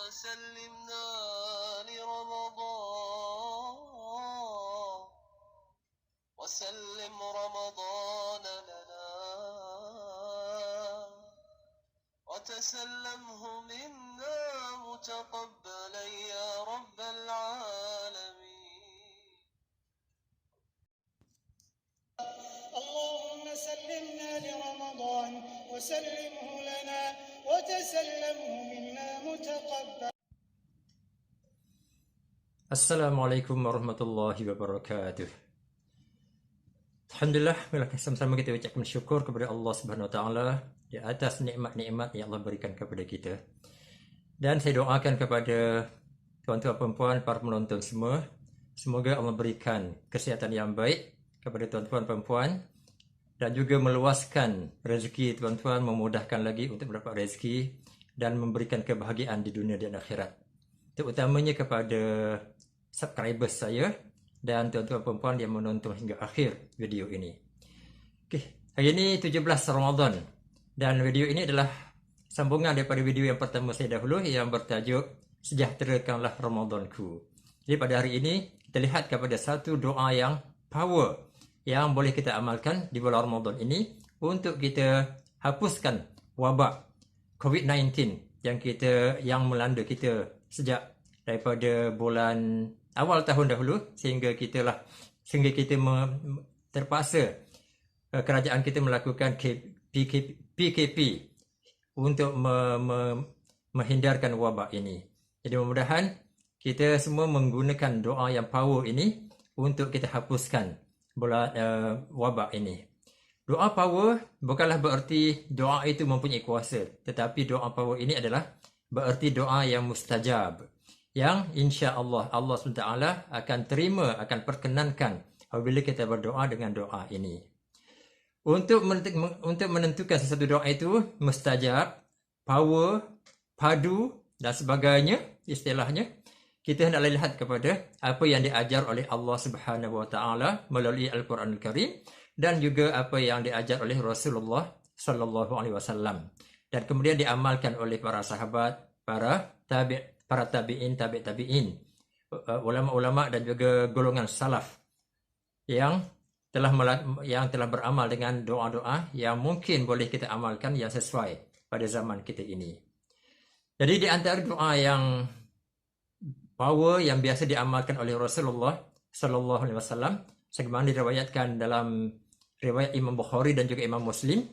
سلمنا لرمضان وسلم رمضان لنا وتسلمه منا متقبلا يا رب العالمين. اللهم سلمنا لرمضان وسلمه لنا وتسلمه منا متقبلا. Assalamualaikum warahmatullahi wabarakatuh. Alhamdulillah, sama-sama kita ucapkan syukur kepada Allah Subhanahu wa taala di atas nikmat-nikmat yang Allah berikan kepada kita. Dan saya doakan kepada tuan-tuan perempuan, para penonton semua, semoga Allah berikan kesihatan yang baik kepada tuan-tuan perempuan dan juga meluaskan rezeki tuan-tuan, memudahkan lagi untuk mendapat rezeki dan memberikan kebahagiaan di dunia dan akhirat. Terutamanya kepada subscribers saya dan tuan-tuan perempuan yang menonton hingga akhir video ini. Okey, hari ini 17 Ramadan dan video ini adalah sambungan daripada video yang pertama saya dahulu yang bertajuk Sejahterakanlah Ramadanku. Jadi pada hari ini kita lihat kepada satu doa yang power yang boleh kita amalkan di bulan Ramadan ini untuk kita hapuskan wabak COVID-19 yang melanda kita sejak daripada bulan awal tahun dahulu sehingga kita terpaksa kerajaan kita melakukan PKP untuk menghindarkan wabak ini. Jadi mudah-mudahan kita semua menggunakan doa yang power ini untuk kita hapuskan wabak ini. Doa power bukanlah bererti doa itu mempunyai kuasa, tetapi doa power ini adalah bererti doa yang mustajab, yang insya-Allah Allah SWT akan terima, akan perkenankan apabila kita berdoa dengan doa ini. Untuk menentukan sesuatu doa itu mustajab, power, padu dan sebagainya, istilahnya, kita hendaklah lihat kepada apa yang diajar oleh Allah Subhanahu wa taala melalui Al-Quranul Karim dan juga apa yang diajar oleh Rasulullah sallallahu alaihi wasallam dan kemudian diamalkan oleh para sahabat, para tabi'in, ulama-ulama dan juga golongan salaf yang telah beramal dengan doa-doa yang mungkin boleh kita amalkan yang sesuai pada zaman kita ini. Jadi di antara doa yang power yang biasa diamalkan oleh Rasulullah sallallahu alaihi wasallam sebagaimana diriwayatkan dalam riwayat Imam Bukhari dan juga Imam Muslim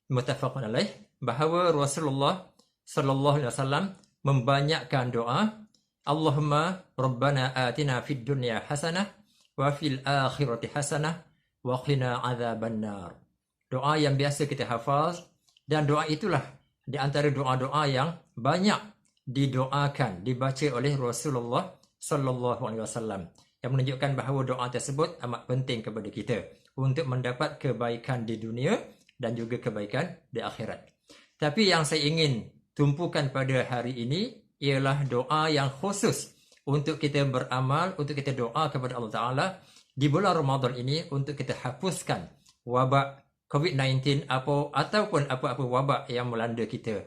muttafaqun alaih, bahawa Rasulullah sallallahu alaihi wasallam membanyakkan doa Allahumma Rabbana atina fid dunya hasanah wa fil akhirati hasanah wa qina adzabannar. Doa yang biasa kita hafaz dan doa itulah di antara doa-doa yang banyak didoakan, dibaca oleh Rasulullah sallallahu alaihi wasallam yang menunjukkan bahawa doa tersebut amat penting kepada kita untuk mendapat kebaikan di dunia dan juga kebaikan di akhirat. Tapi yang saya ingin tumpukan pada hari ini ialah doa yang khusus untuk kita beramal, untuk kita doa kepada Allah Ta'ala di bulan Ramadan ini untuk kita hapuskan wabak COVID-19 ataupun apa-apa wabak yang melanda kita.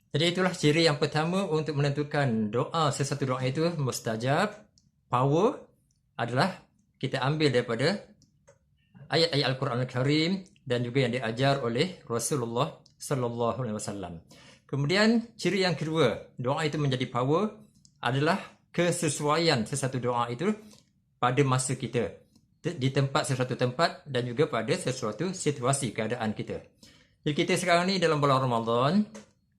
Jadi itulah ciri yang pertama untuk menentukan sesuatu doa itu mustajab, power adalah kita ambil daripada ayat-ayat Al-Quran Al-Karim dan juga yang diajar oleh Rasulullah sallallahu alaihi wasallam. Kemudian ciri yang kedua, doa itu menjadi power adalah kesesuaian sesuatu doa itu pada masa kita, di sesuatu tempat dan juga pada sesuatu situasi keadaan kita. Jadi kita sekarang ni dalam bulan Ramadan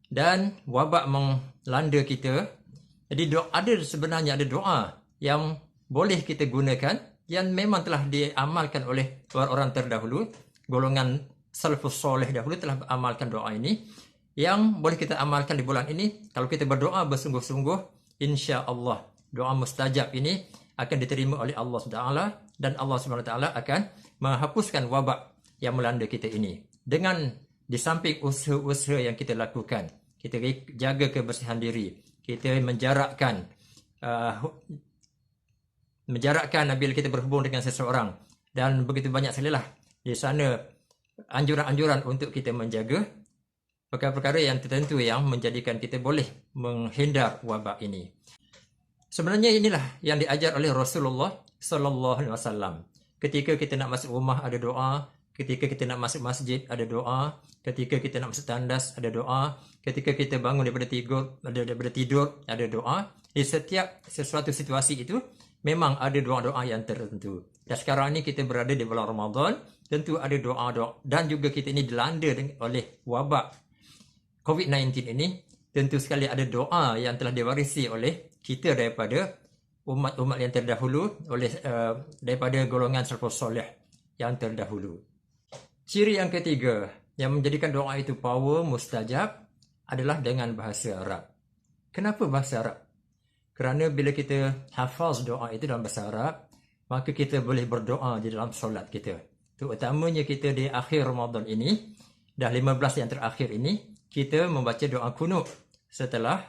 dan wabak melanda kita. Jadi sebenarnya ada doa yang boleh kita gunakan yang memang telah diamalkan oleh orang-orang terdahulu, golongan salafus soleh dahulu telah amalkan doa ini yang boleh kita amalkan di bulan ini. Kalau kita berdoa bersungguh-sungguh, insya-Allah doa mustajab ini akan diterima oleh Allah SWT dan Allah SWT akan menghapuskan wabak yang melanda kita ini. Dengan di samping usaha-usaha yang kita lakukan, kita jaga kebersihan diri, kita menjarakkan bila kita berhubung dengan seseorang, dan begitu banyak sekali lah di sana anjuran-anjuran untuk kita menjaga perkara-perkara yang tertentu yang menjadikan kita boleh menghindar wabak ini. Sebenarnya inilah yang diajar oleh Rasulullah sallallahu alaihi wasallam. Ketika kita nak masuk rumah ada doa, ketika kita nak masuk masjid ada doa, ketika kita nak masuk tandas ada doa, ketika kita bangun daripada tidur ada doa. Di setiap sesuatu situasi itu memang ada doa-doa yang tertentu. Dan sekarang ini kita berada di bulan Ramadan, tentu ada doa-doa, dan juga kita ini dilanda oleh wabak COVID-19 ini. Tentu sekali ada doa yang telah diwarisi oleh kita daripada umat-umat yang terdahulu, daripada golongan salafus soleh yang terdahulu. Ciri yang ketiga yang menjadikan doa itu power mustajab adalah dengan bahasa Arab. Kenapa bahasa Arab? Kerana bila kita hafaz doa itu dalam bahasa Arab, maka kita boleh berdoa di dalam solat kita. Terutamanya kita di akhir Ramadan ini, dah 15 yang terakhir ini, kita membaca doa kunut setelah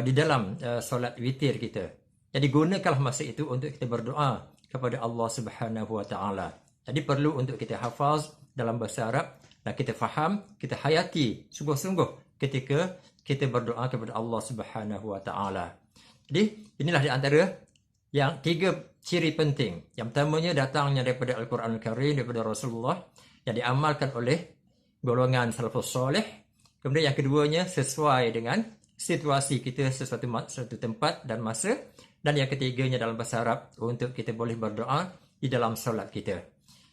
di dalam solat witir kita. Jadi gunakanlah masa itu untuk kita berdoa kepada Allah Subhanahu Wa Taala. Jadi perlu untuk kita hafaz dalam bahasa Arab dan kita faham, kita hayati sungguh-sungguh ketika kita berdoa kepada Allah Subhanahu Wa Taala. Jadi inilah di antara yang 3 ciri penting. Yang pertamanya datangnya daripada Al-Quran Al-Karim, daripada Rasulullah, yang diamalkan oleh golongan salafus soleh. Kemudian yang keduanya sesuai dengan situasi kita, sesuatu tempat dan masa. Dan yang ketiganya dalam bahasa Arab untuk kita boleh berdoa di dalam solat kita.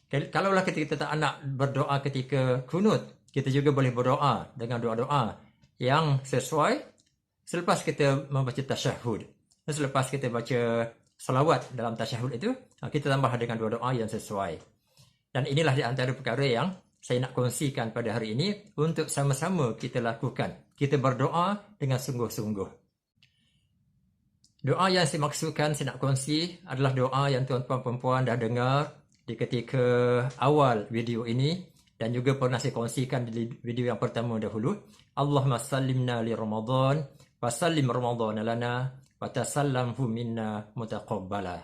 Kalaulah kita tak nak berdoa ketika kunut, kita juga boleh berdoa dengan doa-doa yang sesuai selepas kita membaca tasyahud. Dan selepas kita baca salawat dalam tasyahud itu, kita tambah dengan doa-doa yang sesuai. Dan inilah di antara perkara yang saya nak kongsikan pada hari ini untuk sama-sama kita lakukan. Kita berdoa dengan sungguh-sungguh. Doa yang saya maksudkan, saya nak kongsi adalah doa yang tuan-tuan perempuan dah dengar di ketika awal video ini dan juga pernah saya kongsikan di video yang pertama dahulu. Allahumma sallimna li Ramadan wa sallim Ramadan lana wa tasallamhu minna mutaqabbala.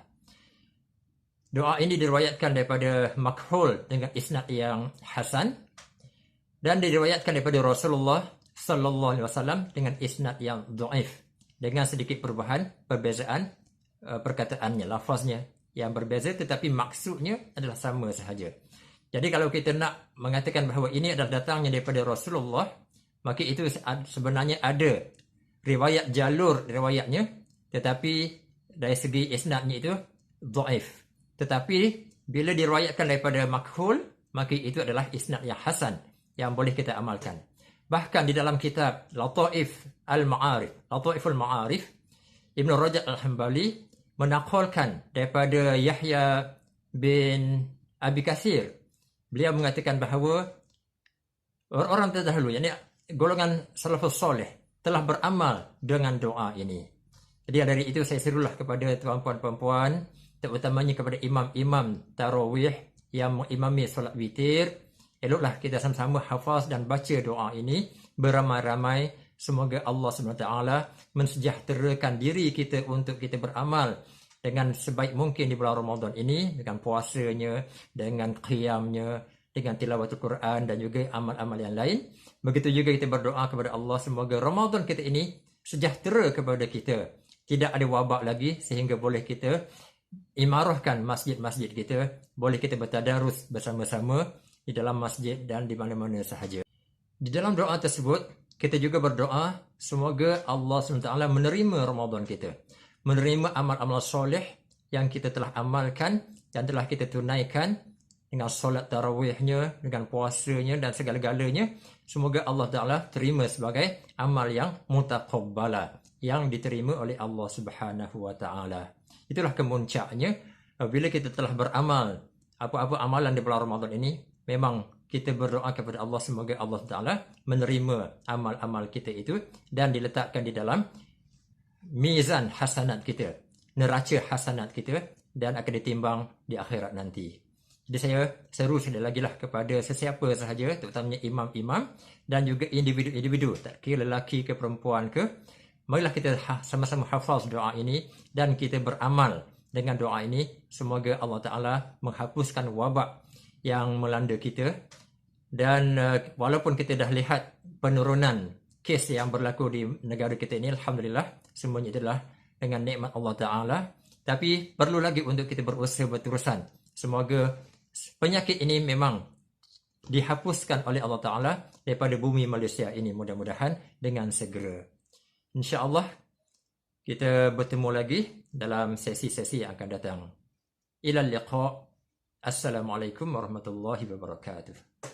Doa ini diriwayatkan daripada Makhul dengan isnad yang hasan dan diriwayatkan daripada Rasulullah sallallahu alaihi wasallam dengan isnad yang dhaif, dengan sedikit perbezaan perkataannya, lafaznya yang berbeza, tetapi maksudnya adalah sama sahaja. Jadi kalau kita nak mengatakan bahawa ini adalah datangnya daripada Rasulullah, maka itu sebenarnya ada riwayat jalur riwayatnya, tetapi dari segi isnadnya itu dhaif. Tetapi bila diriwayatkan daripada Makhul, maka itu adalah isnad yang hasan yang boleh kita amalkan. Bahkan di dalam kitab Lataif al-Ma'arif, Lataiful Ma'arif, Ibn Rajab al-Hambali menakalkan daripada Yahya bin Abi Katsir. Beliau mengatakan bahawa orang terdahulu, yakni golongan salafus soleh, telah beramal dengan doa ini. Jadi dari itu saya serulah kepada tuan-puan perempuan, terutamanya kepada imam-imam tarawih yang mengimami solat witir, eloklah kita sama-sama hafaz dan baca doa ini beramai-ramai. Semoga Allah SWT mensejahterakan diri kita untuk kita beramal dengan sebaik mungkin di bulan Ramadan ini, dengan puasanya, dengan qiyamnya, dengan tilawatul Quran dan juga amal-amal yang lain. Begitu juga kita berdoa kepada Allah semoga Ramadan kita ini sejahtera kepada kita. Tidak ada wabak lagi sehingga boleh kita imarahkan masjid-masjid kita, boleh kita bertadarus bersama-sama di dalam masjid dan di mana-mana sahaja. Di dalam doa tersebut, kita juga berdoa semoga Allah SWT menerima Ramadan kita, menerima amal-amal soleh yang kita telah amalkan dan telah kita tunaikan dengan solat tarawihnya, dengan puasanya dan segala-galanya. Semoga Allah Ta'ala terima sebagai amal yang mutaqabbala, yang diterima oleh Allah Subhanahu Wa Ta'ala. Itulah kemuncaknya bila kita telah beramal apa-apa amalan di bulan Ramadan ini. Memang kita berdoa kepada Allah semoga Allah Ta'ala menerima amal-amal kita itu dan diletakkan di dalam mizan hasanat kita, neraca hasanat kita, dan akan ditimbang di akhirat nanti. Jadi saya seru sekali lagi lah kepada sesiapa sahaja, terutamanya imam-imam dan juga individu-individu, tak kira lelaki ke perempuan ke, marilah kita sama-sama hafaz doa ini dan kita beramal dengan doa ini. Semoga Allah Ta'ala menghapuskan wabak yang melanda kita Dan walaupun kita dah lihat penurunan kes yang berlaku di negara kita ini, alhamdulillah, semuanya adalah dengan nikmat Allah Ta'ala. Tapi perlu lagi untuk kita berusaha berterusan. Semoga penyakit ini memang dihapuskan oleh Allah Ta'ala daripada bumi Malaysia ini, mudah-mudahan dengan segera. InsyaAllah kita bertemu lagi dalam sesi-sesi yang akan datang. Ilal liqa. Assalamualaikum warahmatullahi wabarakatuh.